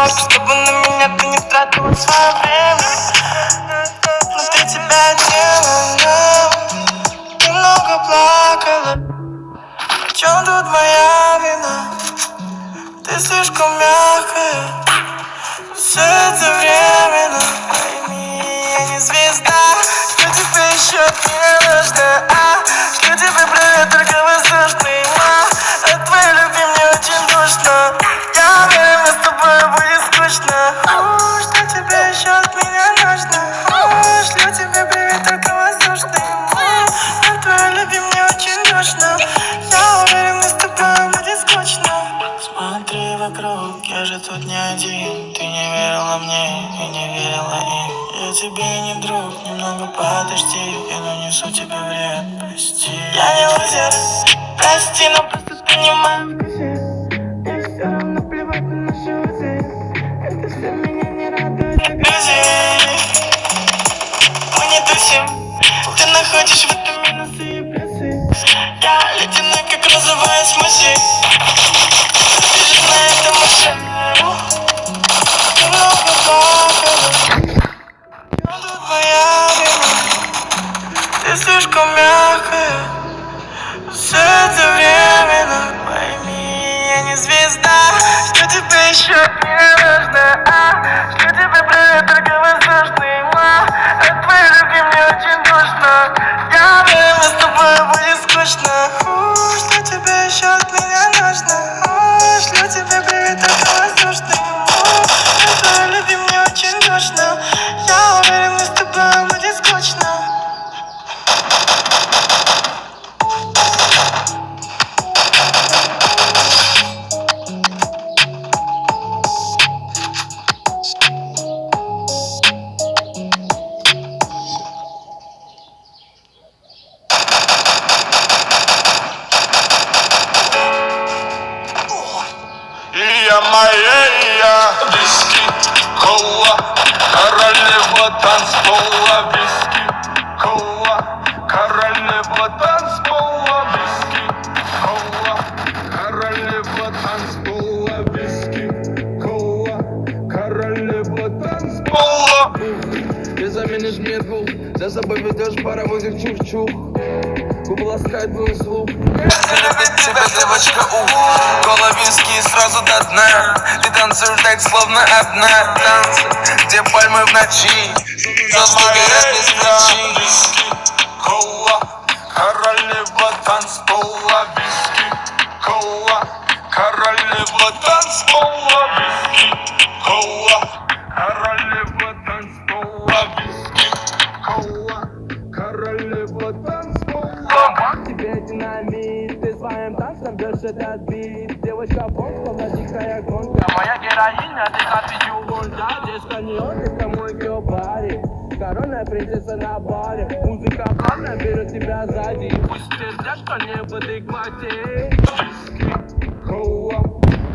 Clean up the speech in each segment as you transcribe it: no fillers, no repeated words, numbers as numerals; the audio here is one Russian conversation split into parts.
важно, чтобы на меня ты не тратила свое время. Внутри тебя делала, немного плакала. В чем тут моя вина? Ты слишком мягкая. Все это временно. Пойми, я не звезда. Что тебе еще не нужно? Что тебе привет, только воздушный. От твоей любви мне очень душно. Я уверен, мы с тобой будет скучно. Что тебе еще от меня нужно? Шлю тебе привет, только воздушный. От твоей любви мне очень душно. Я уверен, мы с тобой будет скучно. Смотри вокруг, я же тут не один. Ты не верила мне и не верила им. Я тебе не друг, немного подожди. Я нанесу тебе вред, прости. Я не лузер, прости, но просто ты не моя вкусе. Мне все равно плевать на наши узы. Это все меня не радует. Иллюзии, мы не тусим. Ты находишь в этом минусы и плюсы. Я ледяной, как розовая смузи. Ты же на этом уже немного плакала. Я тут моя вина. Ты слишком мягкая. Все это временно. Пойми, я не звезда. Что тебе еще не нужно? Что тебе привет, только воздушный. От твоей любви мне очень душно. Я уверен, мы с тобой будет скучно. Что тебе еще от меня нужно? Шлю тебе привет, только воздушный. От твоей любви мне очень душно. Я уверен, мы с тобой будет скучно. Моя виски, кола, королева танцпола. Виски, кола, королева танцпола. Виски, кола, королева танцпола. Виски, кола, королева танцпола. Ты заменишь мир двух, за собой ведешь паровозик чух-чух. Губы ласкает мой слух. Любит тебя девочка, кола, виски сразу до дна. Ты танцуешь так, словно одна. Танцы, где пальмы в ночи, заснуги без причин. Виски, кола, королева танцпола. Виски, кола, королева танцпола. Виски, кола, королева танцпола. Виски, кола, королева танцпола. Тебе динамит, ты своим танцем бьешь этот бит. Девочка бомб, словно дикая гонка. Моя героиня, ты как видеогонка. Здесь каньон, это мой геобарик. Коронная принцесса на баре. Музыка плавно берет тебя сзади. Пусть сердечко не в адеквате. Виски, кола,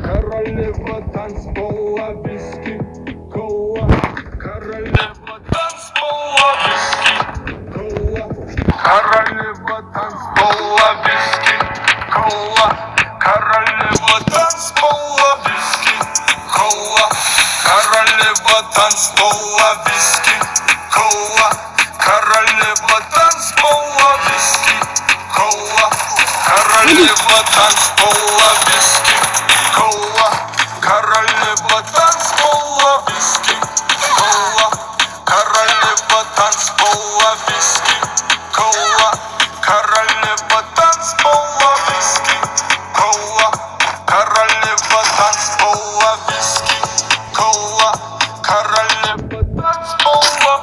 королева танцпола. Виски, кола, королева танцпола. Виски, кола, королева танцпола. Виски, кола, королева танцпола. Виски, кола, королева танцпола. Виски, кола, королева танцпола. Виски, кола, королева танцпола. Виски, кола, королева танцпола. Виски, кола, королева танцпола. Виски, кола, королева танцпола. Виски, кола, королева танцпола. Виски, кола, королева танцпола.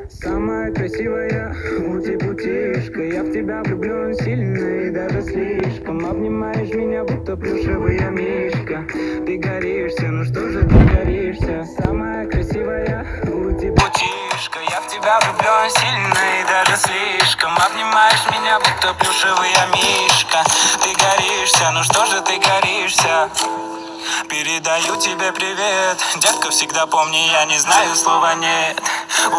Самая красивая ути-путишка. Я в тебя влюблен сильно и даже слишком. Обнимаешь меня, будто плюшевая мишка. Ты горишься, ну что же ты горишься? Самая красивая ути-путишка. Я в тебя влюблен влюблен сильно и даже слишком. Обнимаешь меня, будто плюшевый мишка. Ты горишься, ну что же ты горишься? Передаю тебе привет, детка, всегда помни, я не знаю слова нет.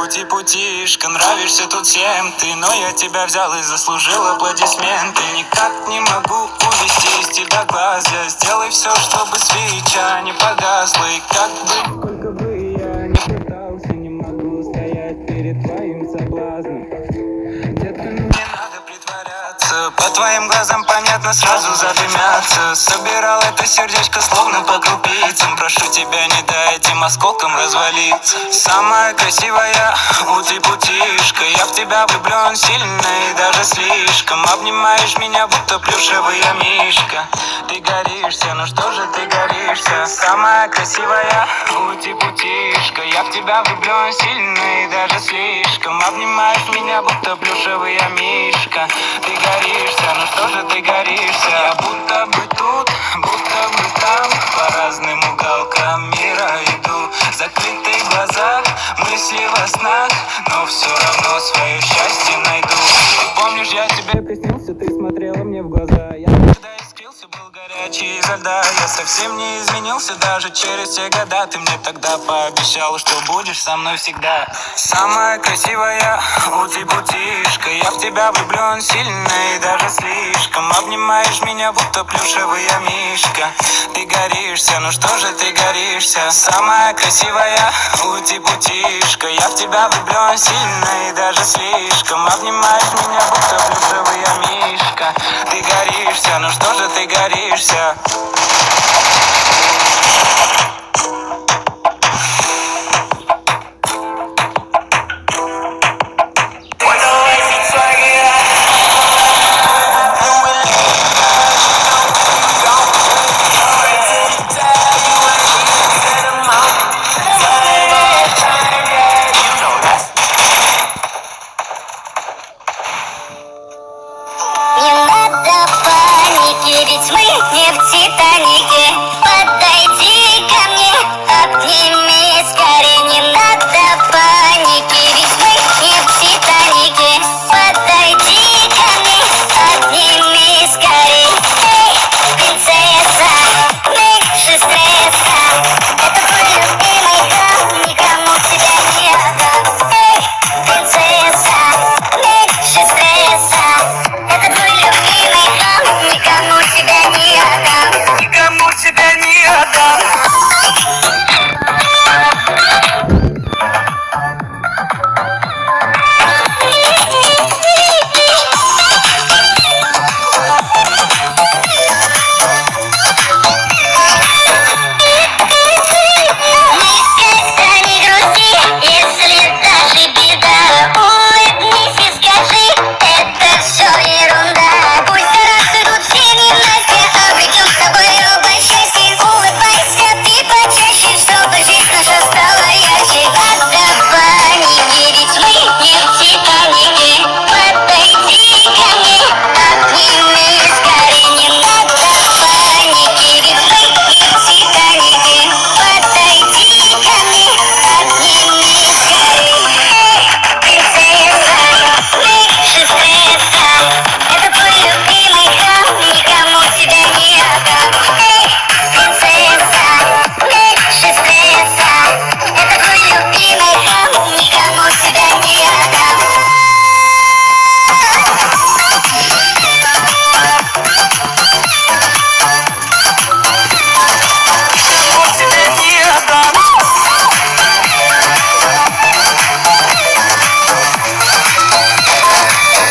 Ути-путишка, нравишься тут всем ты, но я тебя взял и заслужил аплодисменты. Никак не могу увести из тебя глаз, я сделай все, чтобы свеча не погасла. И как бы, сколько бы я не пытался, не могу стоять перед твоим соблазном. Детка, ну не надо притворяться, по твоим глазам понятно, сразу задымятся. Собирал это сердечко словно по крупицам. Прошу тебя, не дай этим осколкам развалиться. Самая красивая ути-путишка, я в тебя влюблен сильно и даже слишком. Обнимаешь меня, будто плюшевый мишка. Ты горишься, ну что же ты горишься? Самая красивая ути-путишка, я в тебя влюблен сильно и даже слишком. Обнимаешь меня, будто плюшевый мишка. Ты горишься, ну что же ты горишься? Я будто бы тут, будто бы там, по разным уголкам мира иду. Закрытые глаза, мысли во снах, но все равно свое счастье найду. Ты помнишь, я тебе приснился, ты смотрела мне в глаза. Я тогда искрился, был горячий изо льда. Я совсем не изменился даже через все года. Ты мне тогда пообещала, что будешь со мной всегда. Самая красивая ути-бутишка, я в тебя влюблен сильно и даже слишком. Обнимаешь меня, будто плюшевый мишка. Ты горишься, ну что же ты горишься? Самая красивая ути-бутишка, я в тебя влюблен сильно и даже слишком. Обнимаешь меня, будто плюшевый мишка. Ты горишься, ну что же ты горишься? Не надо паники, ведь мы не в Титанике. Подойди ко мне, обними скорее. Не надо паники, ведь мы не в Титанике. Подойди ко мне, обними скорее. Эй, принцесса, меньше стресса. Это твой любимый дом, никому тебя не отдам. Эй, принцесса, меньше стресса. Это твой любимый дом, никому тебя не отдам. Никому тебя не отдам. Никогда не грусти, если даже беда. Улыбнись и скажи, это все ерунда. Пусть за раз идут все ненастья, обретем с тобой оба счастье. Улыбайся ты почаще, чтобы жизнь наша стала ярче. Надо паники, ведь мы не в Титанике. Подойди ко мне, обними скорее. Не надо паники, ведь мы не в Титанике. Подойди ко мне, обними скорее. Эй, принцесса, меньше стресса. Это твой любимый дом, никому тебя не отдам. Эй, принцесса, меньше стресса. Это твой любимый дом, никому тебя не отдам. Никому тебя не отдам.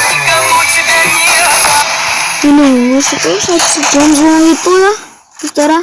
Никому тебя не отдам. Ini musik itu satu jam itu ya, saudara.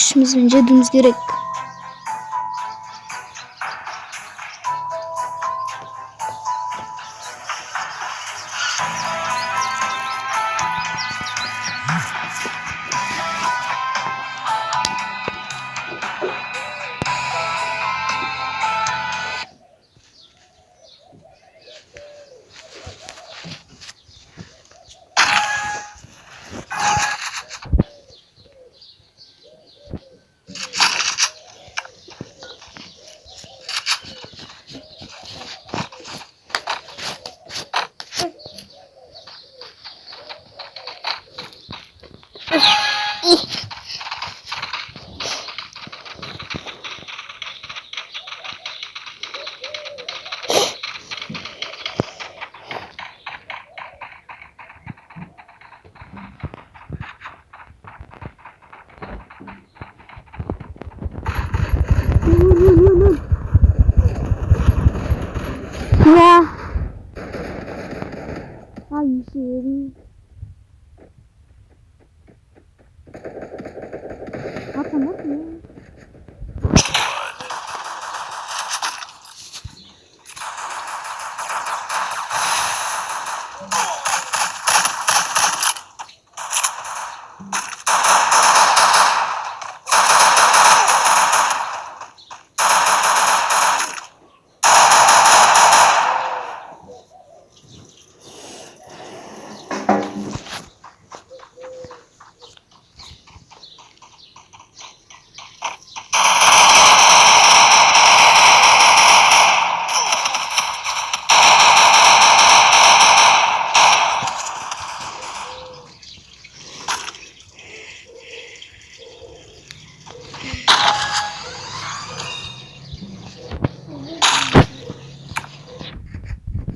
işimiz bence edmemiz gerek. Ya. Ay şey. Bakın bakın.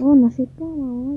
Oh, nasip pa mama.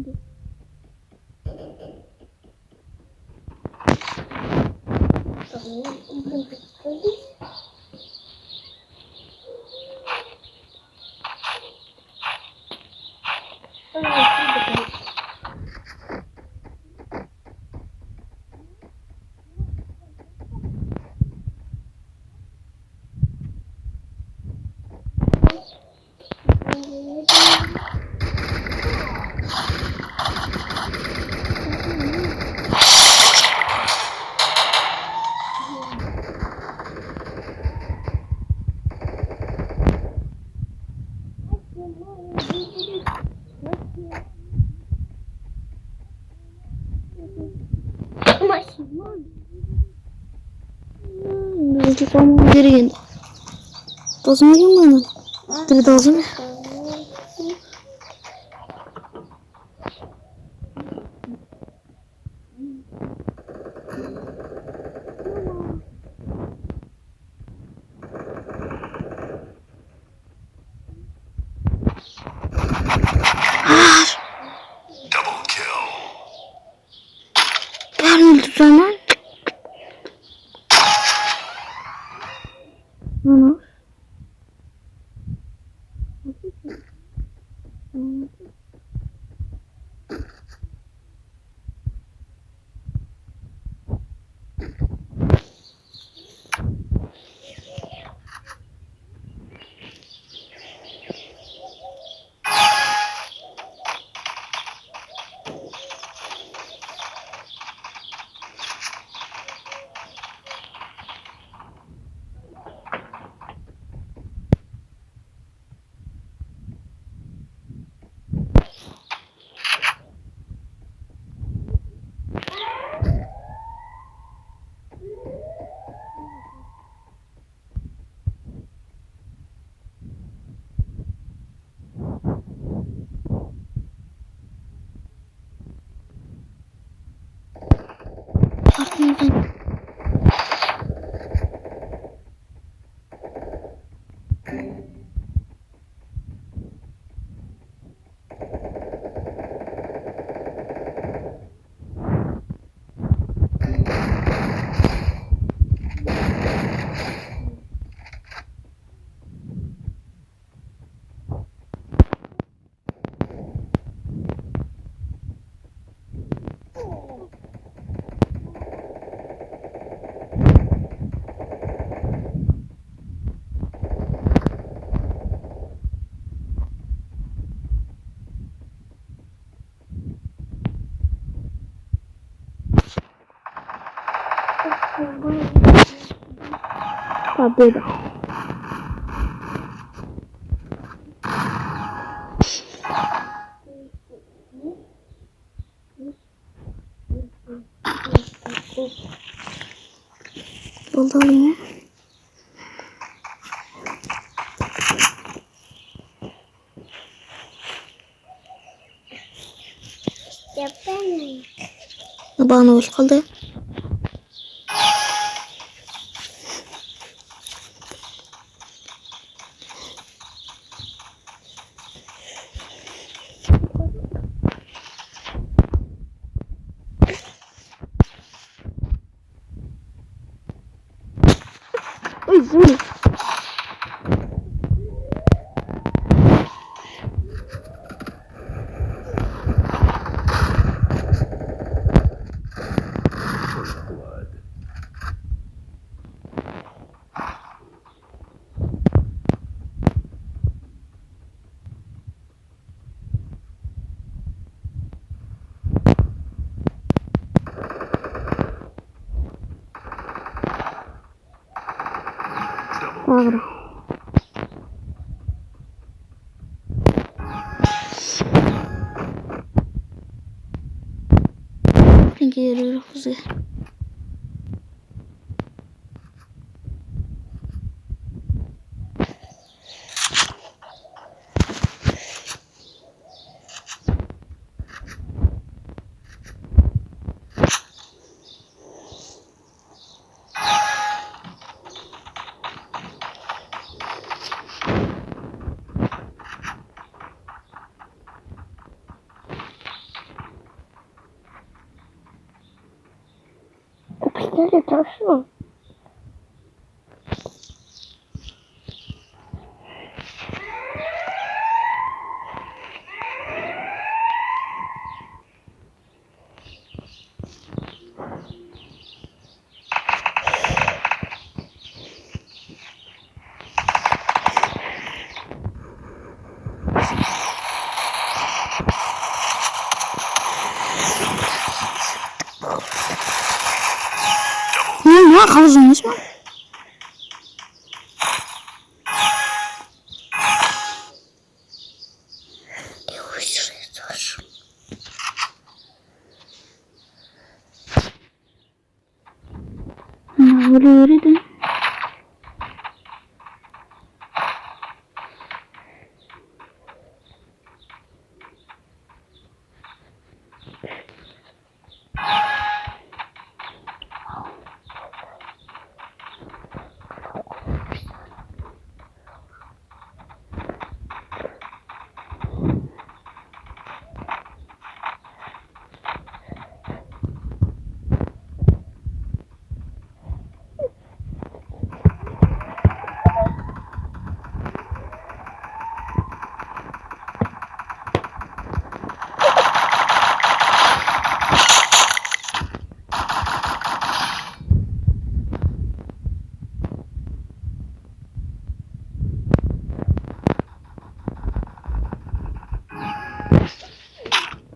Nanti kamu diriin. Tasnya gimana? Dari tasnya? Ben öldü zaman. Mana? Победа. Oldu yine. Bana hoş kaldı. Üzül. Добре. Geri hızlı. Nerede taşıyor? Ne kazanmış mı? Öyle.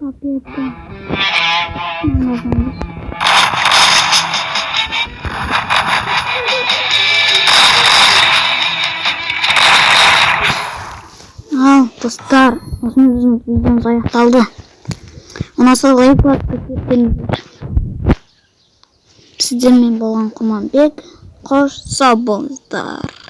Победа. Al dostlar, osmonun bizim videomuz аяқталды. Ұнаса лайк басып кетіңіздер. Сіздермен болған Құманбек, қош сау болыңыздар.